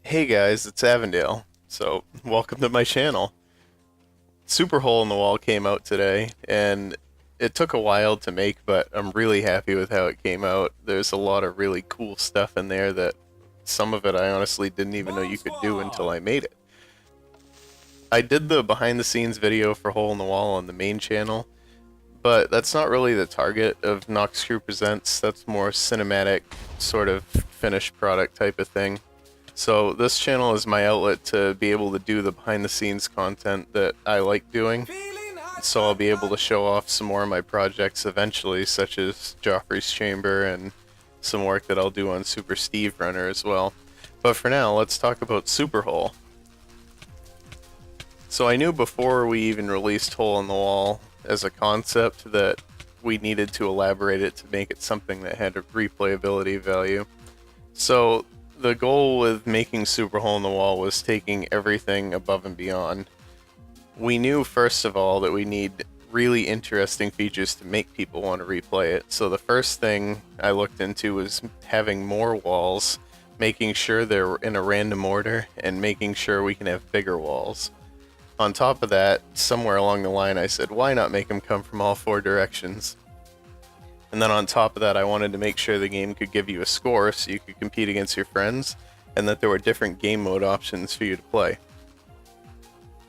Hey guys, it's Avondale. So, welcome to my channel. Super Hole in the Wall came out today, and it took a while to make, but I'm really happy with how it came out. There's a lot of really cool stuff in there that some of it I honestly didn't even know you could do until I made it. I did the behind the scenes video for Hole in the Wall on the main channel, but that's not really the target of Nox Crew Presents. That's more cinematic, sort of finished product type of thing. So this channel is my outlet to be able to do the behind the scenes content that I like doing. So I'll be able to show off some more of my projects eventually, such as Joffrey's Chamber and some work that I'll do on Super Steve Runner as well. But for now, let's talk about Super Hole. So I knew before we even released Hole in the Wall as a concept that we needed to elaborate it to make it something that had a replayability value. So the goal with making Super Hole in the Wall was taking everything above and beyond. We knew first of all that we need really interesting features to make people want to replay it. So the first thing I looked into was having more walls, making sure they're in a random order, and making sure we can have bigger walls. On top of that, somewhere along the line I said, why not make them come from all four directions? And then on top of that, I wanted to make sure the game could give you a score so you could compete against your friends, and that there were different game mode options for you to play.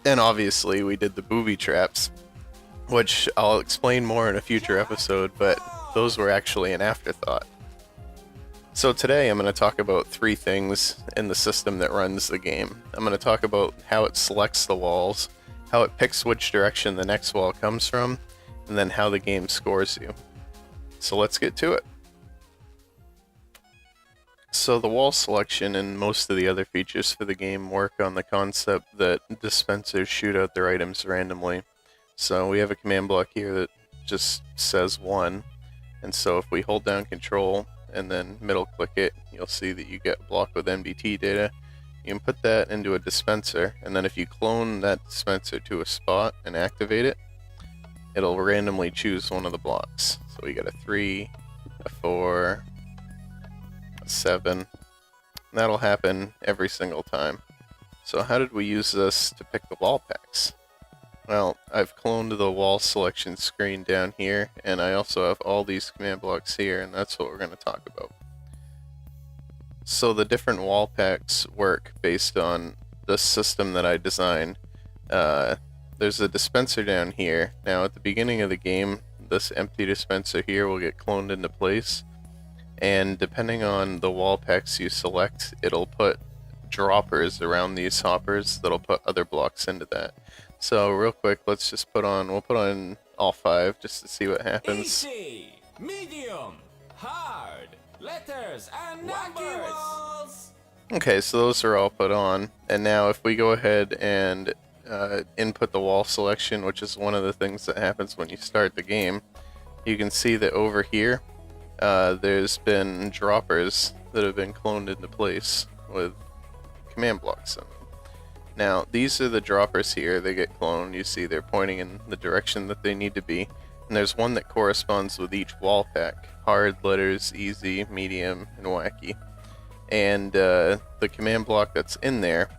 And obviously, we did the Booby Traps, which I'll explain more in a future episode, but those were actually an afterthought. So today I'm going to talk about three things in the system that runs the game. I'm going to talk about how it selects the walls, how it picks which direction the next wall comes from, and then how the game scores you. So let's get to it. So the wall selection and most of the other features for the game work on the concept that dispensers shoot out their items randomly. So we have a command block here that just says 1, and so if we hold down control and then middle click it, you'll see that you get a block with NBT data. You can put that into a dispenser, and then if you clone that dispenser to a spot and activate it, it'll randomly choose one of the blocks. So we got a 3, a 4, a 7, and that'll happen every single time. So how did we use this to pick the wall packs? Well, I've cloned the wall selection screen down here, and I also have all these command blocks here, and that's what we're going to talk about. So the different wall packs work based on the system that I designed. There's a dispenser down here. Now at the beginning of the game, this empty dispenser here will get cloned into place, and depending on the wall packs you select, it'll put droppers around these hoppers that'll put other blocks into that. So real quick, let's just we'll put on all 5 just to see what happens. Easy, medium, hard, letters and numbers. Okay, so those are all put on, and now if we go ahead and input the wall selection, which is one of the things that happens when you start the game, you can see that over here there's been droppers that have been cloned into place with command blocks in them. Now these are the droppers here. They get cloned. You see they're pointing in the direction that they need to be, and there's one that corresponds with each wall pack: hard, letters, easy, medium, and wacky. And the command block that's in there,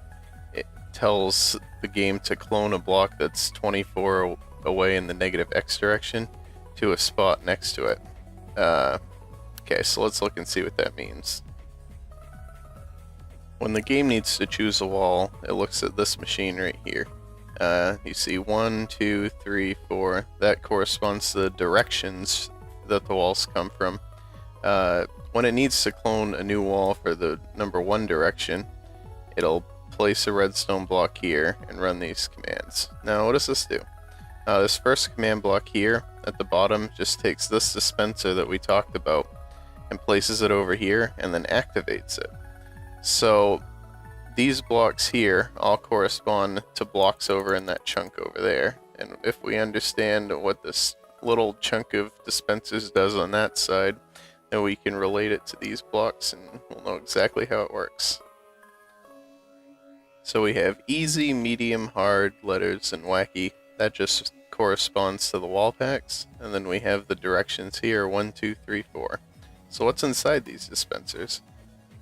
it tells the game to clone a block that's 24 away in the negative X direction to a spot next to it. Okay, so let's look and see what that means. When the game needs to choose a wall, it looks at this machine right here. You see 1, 2, 3, 4. That corresponds to the directions that the walls come from. When it needs to clone a new wall for the number 1 direction, it'll place a redstone block here and run these commands. Now what does this do? This first command block here at the bottom just takes this dispenser that we talked about and places it over here and then activates it. So these blocks here all correspond to blocks over in that chunk over there, and if we understand what this little chunk of dispensers does on that side, then we can relate it to these blocks and we'll know exactly how it works. So we have easy, medium, hard, letters, and wacky. That just corresponds to the wall packs, and then we have the directions here, 1, 2, 3, 4. So what's inside these dispensers?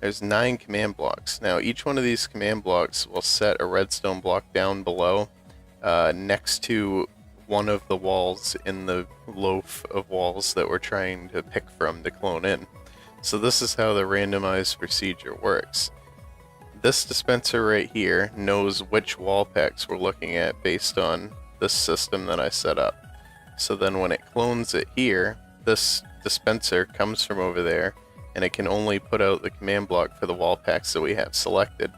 There's 9 command blocks. Now each one of these command blocks will set a redstone block down below, next to one of the walls in the loaf of walls that we're trying to pick from to clone in. So this is how the randomized procedure works. This dispenser right here knows which wall packs we're looking at based on this system that I set up. So then when it clones it here, this dispenser comes from over there, and it can only put out the command block for the wall packs that we have selected.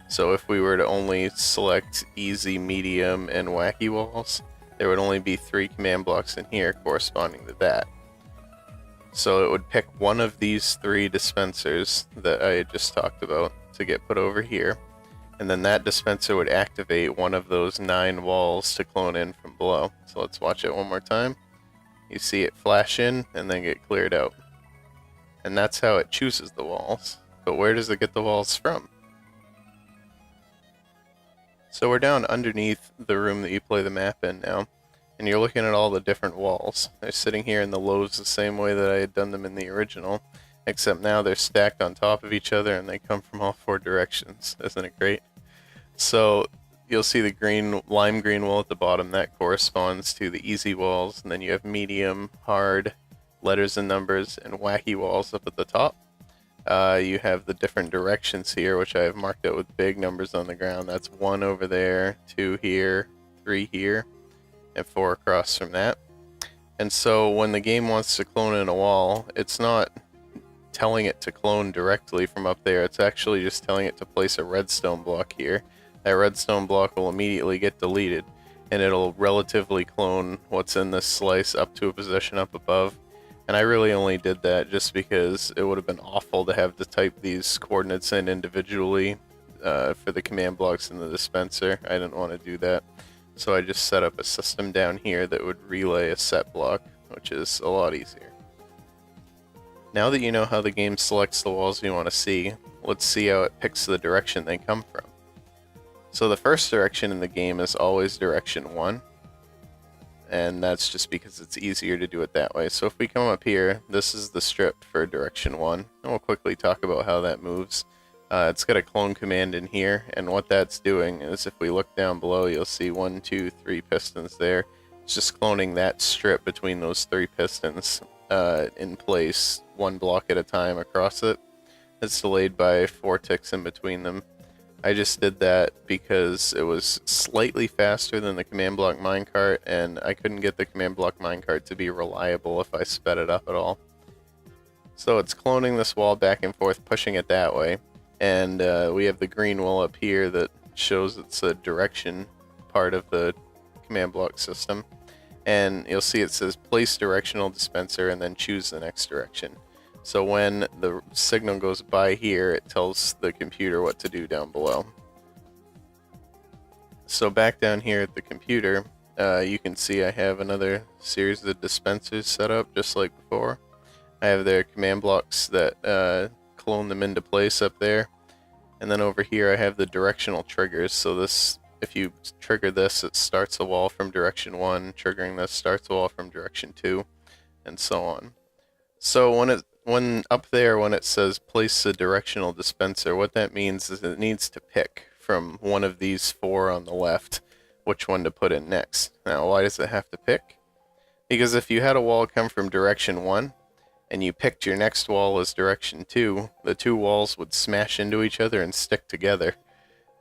So if we were to only select easy, medium, and wacky walls, there would only be 3 command blocks in here corresponding to that. So it would pick one of these 3 dispensers that I had just talked about to get put over here, and then that dispenser would activate one of those 9 walls to clone in from below. So let's watch it one more time. You see it flash in and then get cleared out. And that's how it chooses the walls. But where does it get the walls from? So we're down underneath the room that you play the map in now, and you're looking at all the different walls. They're sitting here in the loaves the same way that I had done them in the original, except now they're stacked on top of each other and they come from all 4 directions. Isn't it great? So you'll see the green, lime green wall at the bottom. That corresponds to the easy walls, and then you have medium, hard, letters and numbers, and wacky walls up at the top. You have the different directions here, which I have marked out with big numbers on the ground. That's 1 over there, 2 here, 3 here, and 4 across from that. And so when the game wants to clone in a wall, it's not telling it to clone directly from up there. It's actually just telling it to place a redstone block here. That redstone block will immediately get deleted, and it'll relatively clone what's in this slice up to a position up above. And I really only did that just because it would have been awful to have to type these coordinates in individually for the command blocks in the dispenser. I didn't want to do that. So I just set up a system down here that would relay a set block, which is a lot easier. Now that you know how the game selects the walls you want to see, let's see how it picks the direction they come from. So the first direction in the game is always direction 1. And that's just because it's easier to do it that way. So if we come up here, this is the strip for direction 1, and we'll quickly talk about how that moves. It's got a clone command in here, and what that's doing is if we look down below, you'll see 1, 2, 3 pistons there. It's just cloning that strip between those 3 pistons in place, 1 block at a time across it. It's delayed by 4 ticks in between them. I just did that because it was slightly faster than the command block minecart, and I couldn't get the command block minecart to be reliable if I sped it up at all. So it's cloning this wall back and forth, pushing it that way, and we have the green wall up here that shows it's a direction part of the command block system. And you'll see it says place directional dispenser and then choose the next direction. So when the signal goes by here, it tells the computer what to do down below. So back down here at the computer, you can see I have another series of dispensers set up just like before. I have their command blocks that clone them into place up there. And then over here I have the directional triggers. So this, if you trigger this, it starts a wall from direction 1. Triggering this starts a wall from direction 2, and so on. So when up there, when it says place a directional dispenser, what that means is it needs to pick from one of these 4 on the left which one to put in next. Now, why does it have to pick? Because if you had a wall come from direction 1 and you picked your next wall as direction 2, the 2 walls would smash into each other and stick together.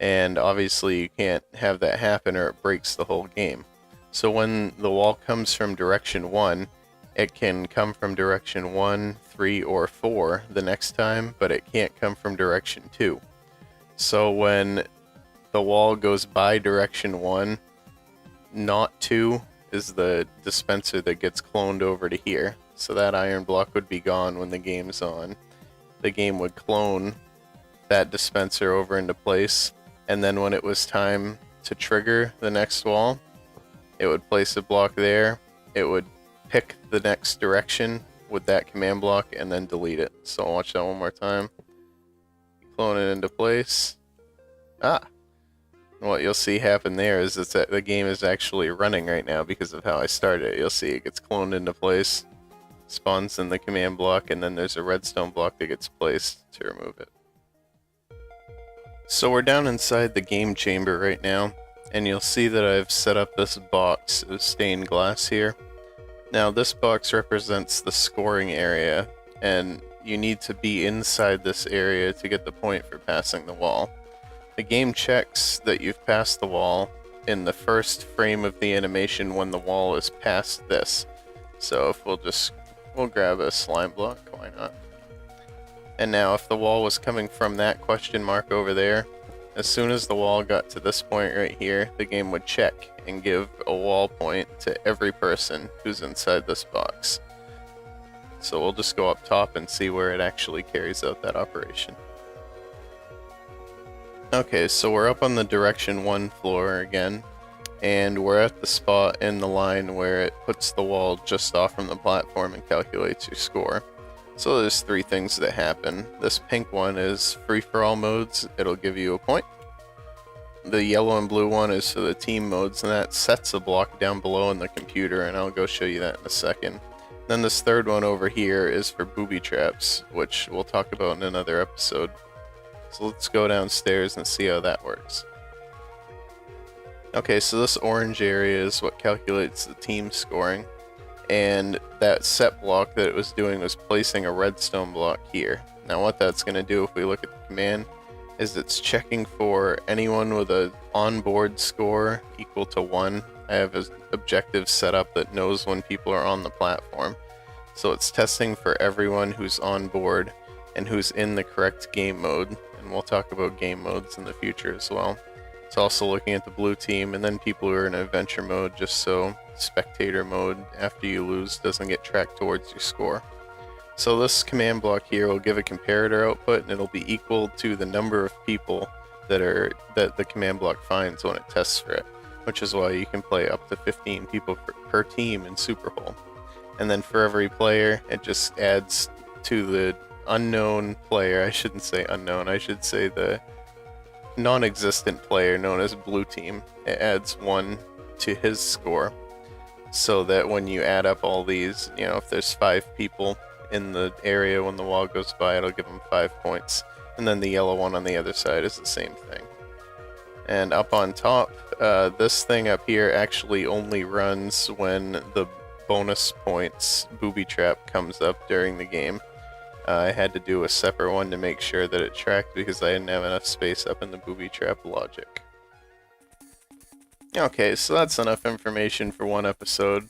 And obviously you can't have that happen or it breaks the whole game. So when the wall comes from direction 1, it can come from direction 1, 3, or 4 the next time, but it can't come from direction 2. So when the wall goes by direction 1, not 2 is the dispenser that gets cloned over to here. So that iron block would be gone when the game's on. The game would clone that dispenser over into place, and then when it was time to trigger the next wall, it would place a block there, it would pick the next direction with that command block, and then delete it. So I'll watch that one more time. Clone it into place. Ah! what you'll see happen there is that the game is actually running right now because of how I started it. You'll see it gets cloned into place, spawns in the command block, and then there's a redstone block that gets placed to remove it. So we're down inside the game chamber right now, and you'll see that I've set up this box of stained glass here. Now this box represents the scoring area, and you need to be inside this area to get the point for passing the wall. The game checks that you've passed the wall in the first frame of the animation when the wall is past this. So if we'll grab a slime block, why not? And now if the wall was coming from that question mark over there, as soon as the wall got to this point right here, the game would check and give a wall point to every person who's inside this box. So we'll just go up top and see where it actually carries out that operation. Okay, so we're up on the direction 1 floor again, and we're at the spot in the line where it puts the wall just off from the platform and calculates your score. So there's 3 things that happen. This pink one is free-for-all modes, it'll give you a point. The yellow and blue one is for the team modes, and that sets a block down below in the computer, and I'll go show you that in a second. Then this third one over here is for Booby Traps, which we'll talk about in another episode. So let's go downstairs and see how that works. Okay, so this orange area is what calculates the team scoring, and that set block that it was doing was placing a redstone block here. Now what that's going to do if we look at the command is it's checking for anyone with an onboard score equal to 1. I have an objective set up that knows when people are on the platform. So it's testing for everyone who's on board and who's in the correct game mode, and we'll talk about game modes in the future as well. It's also looking at the blue team and then people who are in adventure mode, just so spectator mode after you lose doesn't get tracked towards your score. So this command block here will give a comparator output, and it'll be equal to the number of people that the command block finds when it tests for it, which is why you can play up to 15 people per team in Superhole. And then for every player, it just adds to the unknown player. I shouldn't say unknown, I should say the non-existent player known as blue team. It adds 1 to his score, so that when you add up all these, you know, if there's 5 people in the area when the wall goes by, it'll give them 5 points. And then the yellow one on the other side is the same thing. And up on top, this thing up here actually only runs when the bonus points Booby Trap comes up during the game. I had to do a separate one to make sure that it tracked because I didn't have enough space up in the Booby Trap logic. Okay, so that's enough information for one episode.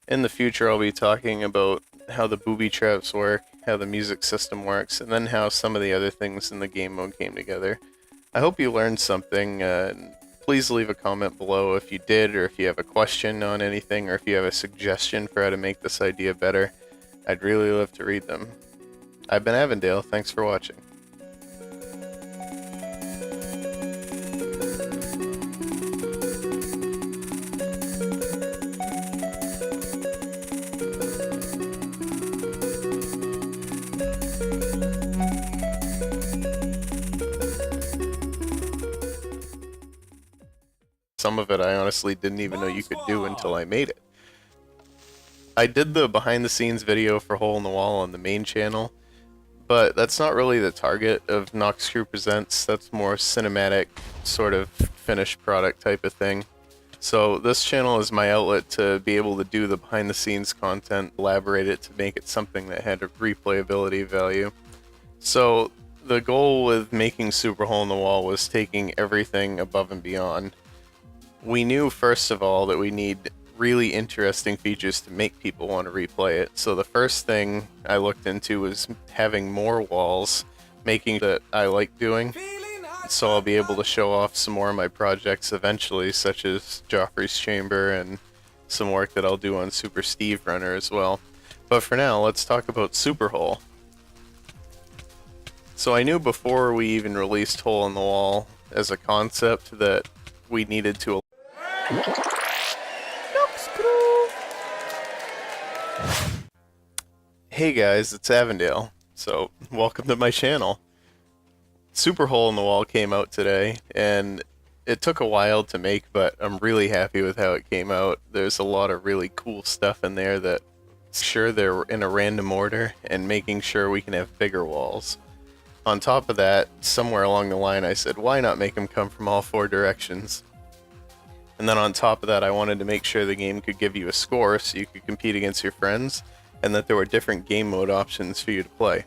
In the future I'll be talking about how the Booby Traps work, how the music system works, and then how some of the other things in the game mode came together. I hope you learned something. Please leave a comment below if you did, or if you have a question on anything, or if you have a suggestion for how to make this idea better. I'd really love to read them. I've been Avondale, thanks for watching. Some of it I honestly didn't even know you could do until I made it. I did the behind the scenes video for Hole in the Wall on the main channel, but that's not really the target of Nox Crew Presents. That's more cinematic, sort of finished product type of thing. So this channel is my outlet to be able to do the behind the scenes content, elaborate it to make it something that had a replayability value. So the goal with making Super Hole in the Wall was taking everything above and beyond. We knew, first of all, that we need really interesting features to make people want to replay it. So the first thing I looked into was having more walls, making that I like doing. So I'll be able to show off some more of my projects eventually, such as Joffrey's Chamber and some work that I'll do on Super Steve Runner as well. But for now, let's talk about Super Hole. So I knew before we even released Hole in the Wall as a concept that we needed to Hey guys, it's Avondale, so welcome to my channel. Super Hole in the Wall came out today, and it took a while to make, but I'm really happy with how it came out. There's a lot of really cool stuff in there that sure they're in a random order and making sure we can have bigger walls. On top of that, somewhere along the line I said, why not make them come from all 4 directions? And then on top of that, I wanted to make sure the game could give you a score so you could compete against your friends, and that there were different game mode options for you to play.